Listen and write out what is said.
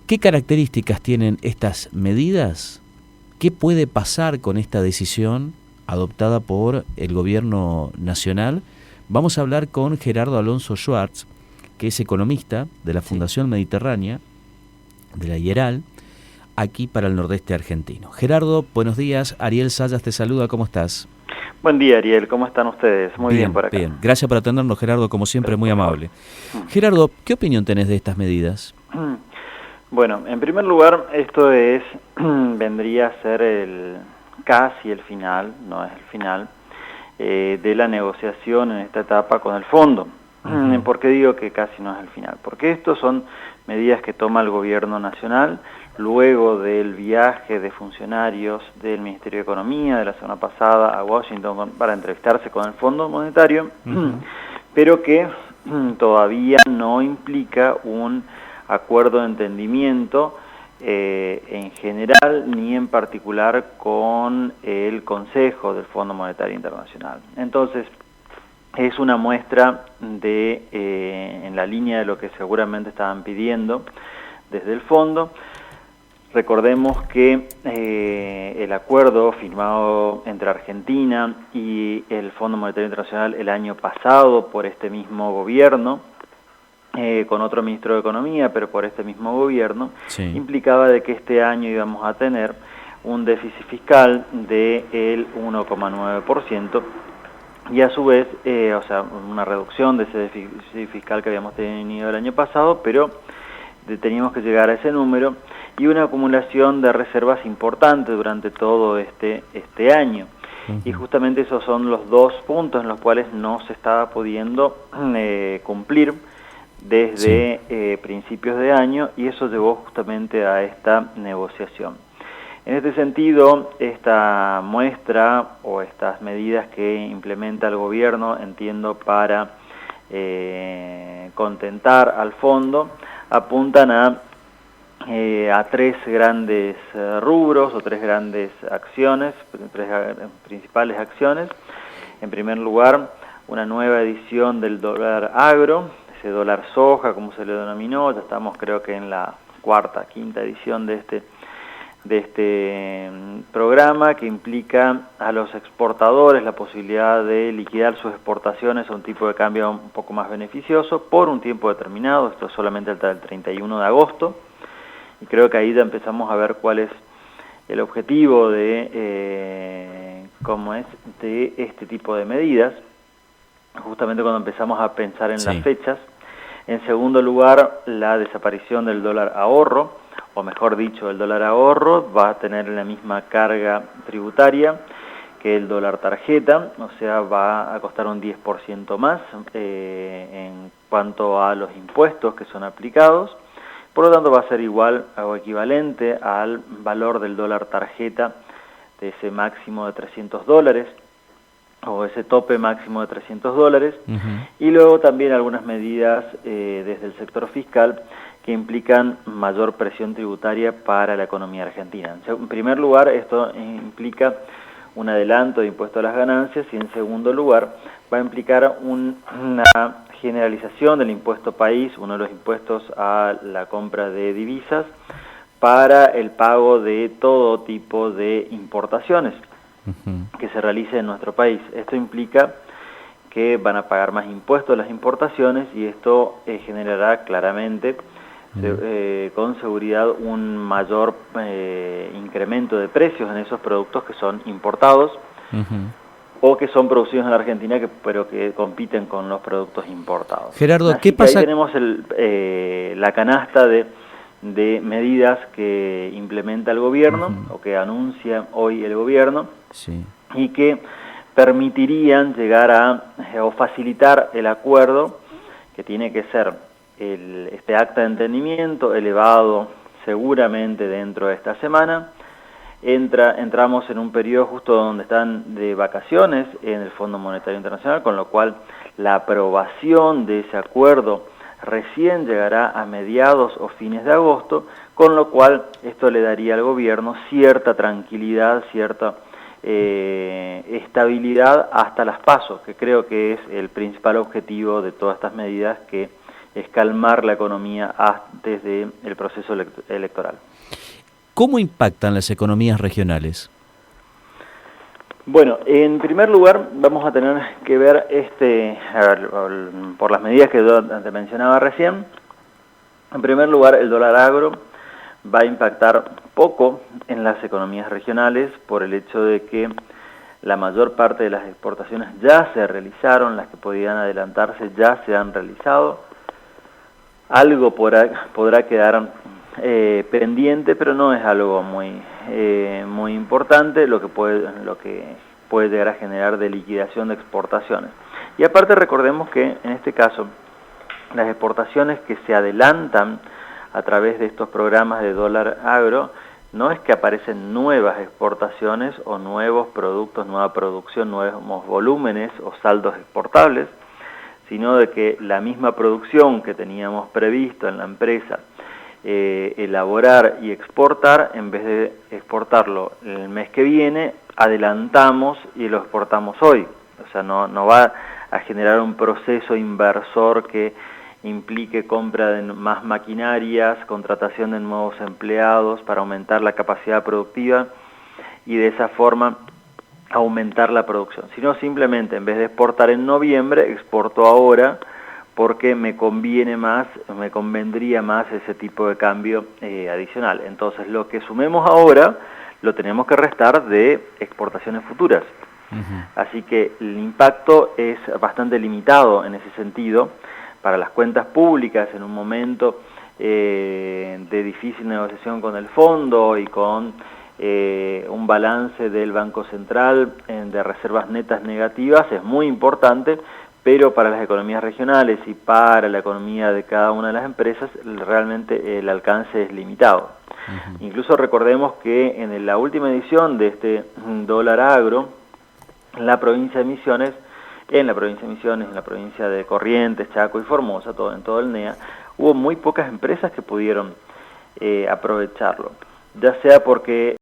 ¿Qué características tienen estas medidas? ¿Qué puede pasar con esta decisión adoptada por el gobierno nacional? Vamos a hablar con Gerardo Alonso Schwartz, que es economista de la Fundación Mediterránea, de la IERAL, aquí para el nordeste argentino. Gerardo, buenos días. Ariel Sayas te saluda, ¿cómo estás? Buen día, Ariel, ¿cómo están ustedes? Muy bien por acá. Bien, gracias por atendernos, Gerardo, como siempre, muy amable. Gerardo, ¿qué opinión tenés de estas medidas? Bueno, en primer lugar, esto vendría a ser casi el final, no es el final, de la negociación en esta etapa con el fondo. ¿Por qué digo que casi no es el final? Porque estos son medidas que toma el gobierno nacional luego del viaje de funcionarios del Ministerio de Economía de la semana pasada a Washington para entrevistarse con el Fondo Monetario, pero que todavía no implica un acuerdo de entendimiento en general ni en particular con el Consejo del Fondo Monetario Internacional. Entonces, es una muestra en la línea de lo que seguramente estaban pidiendo desde el fondo. Recordemos que el acuerdo firmado entre Argentina y el Fondo Monetario Internacional el año pasado por este mismo gobierno, con otro ministro de Economía, pero por este mismo gobierno, implicaba de que este año íbamos a tener un déficit fiscal del 1,9%, y a su vez, o sea, una reducción de ese déficit fiscal que habíamos tenido el año pasado, pero teníamos que llegar a ese número, y una acumulación de reservas importante durante todo este año. Y justamente esos son los dos puntos en los cuales no se estaba pudiendo cumplir desde principios de año, y eso llevó justamente a esta negociación. En este sentido, esta muestra o estas medidas que implementa el gobierno, entiendo, para contentar al fondo, apuntan a tres grandes rubros o tres grandes acciones, tres principales acciones. En primer lugar, una nueva edición del dólar agro, ese dólar soja, como se le denominó. Ya estamos, creo que en la quinta edición de este programa, que implica a los exportadores la posibilidad de liquidar sus exportaciones a un tipo de cambio un poco más beneficioso por un tiempo determinado. Esto es solamente hasta el 31 de agosto, y creo que ahí ya empezamos a ver cuál es el objetivo de este tipo de medidas, justamente cuando empezamos a pensar en las fechas. En segundo lugar, la desaparición del dólar ahorro, o mejor dicho, el dólar ahorro va a tener la misma carga tributaria que el dólar tarjeta, o sea, va a costar un 10% más en cuanto a los impuestos que son aplicados. Por lo tanto, va a ser igual o equivalente al valor del dólar tarjeta, de ese máximo de $300, o ese tope máximo de $300, y luego también algunas medidas desde el sector fiscal que implican mayor presión tributaria para la economía argentina. En primer lugar, esto implica un adelanto de impuesto a las ganancias, y en segundo lugar va a implicar una generalización del impuesto país, uno de los impuestos a la compra de divisas, para el pago de todo tipo de importaciones que se realicen en nuestro país. Esto implica que van a pagar más impuestos a las importaciones, y esto generará claramente con seguridad un mayor incremento de precios en esos productos que son importados o que son producidos en la Argentina, pero que compiten con los productos importados. Gerardo, así ¿qué pasa? Ahí tenemos la canasta de medidas que implementa el gobierno o que anuncia hoy el gobierno, y que permitirían llegar o facilitar el acuerdo, que tiene que ser este acta de entendimiento elevado seguramente dentro de esta semana. Entramos en un periodo justo donde están de vacaciones en el Fondo Monetario Internacional, con lo cual la aprobación de ese acuerdo recién llegará a mediados o fines de agosto, con lo cual esto le daría al gobierno cierta tranquilidad, cierta estabilidad hasta las PASO, que creo que es el principal objetivo de todas estas medidas que es calmar la economía antes del proceso electoral. ¿Cómo impactan las economías regionales? Bueno, en primer lugar vamos a tener que ver, por las medidas que te mencionaba recién. En primer lugar, el dólar agro va a impactar poco en las economías regionales por el hecho de que la mayor parte de las exportaciones ya se realizaron, las que podían adelantarse ya se han realizado. Algo podrá quedar pendiente, pero no es algo muy importante, lo que puede llegar a generar de liquidación de exportaciones. Y aparte recordemos que en este caso las exportaciones que se adelantan a través de estos programas de dólar agro, no es que aparecen nuevas exportaciones o nuevos productos, nueva producción, nuevos volúmenes o saldos exportables, sino de que la misma producción que teníamos previsto en la empresa elaborar y exportar, en vez de exportarlo el mes que viene, adelantamos y lo exportamos hoy. O sea, no va a generar un proceso inversor que implique compra de más maquinarias, contratación de nuevos empleados para aumentar la capacidad productiva y de esa forma aumentar la producción, sino simplemente en vez de exportar en noviembre, exporto ahora porque me convendría más ese tipo de cambio adicional. Entonces lo que sumemos ahora lo tenemos que restar de exportaciones futuras. Así que el impacto es bastante limitado en ese sentido. Para las cuentas públicas, en un momento de difícil negociación con el fondo y con un balance del Banco Central de reservas netas negativas, es muy importante, pero para las economías regionales y para la economía de cada una de las empresas, realmente el alcance es limitado. Incluso recordemos que en la última edición de este dólar agro, en la provincia de Misiones, en la provincia de Corrientes, Chaco y Formosa, en todo el NEA, hubo muy pocas empresas que pudieron aprovecharlo, ya sea porque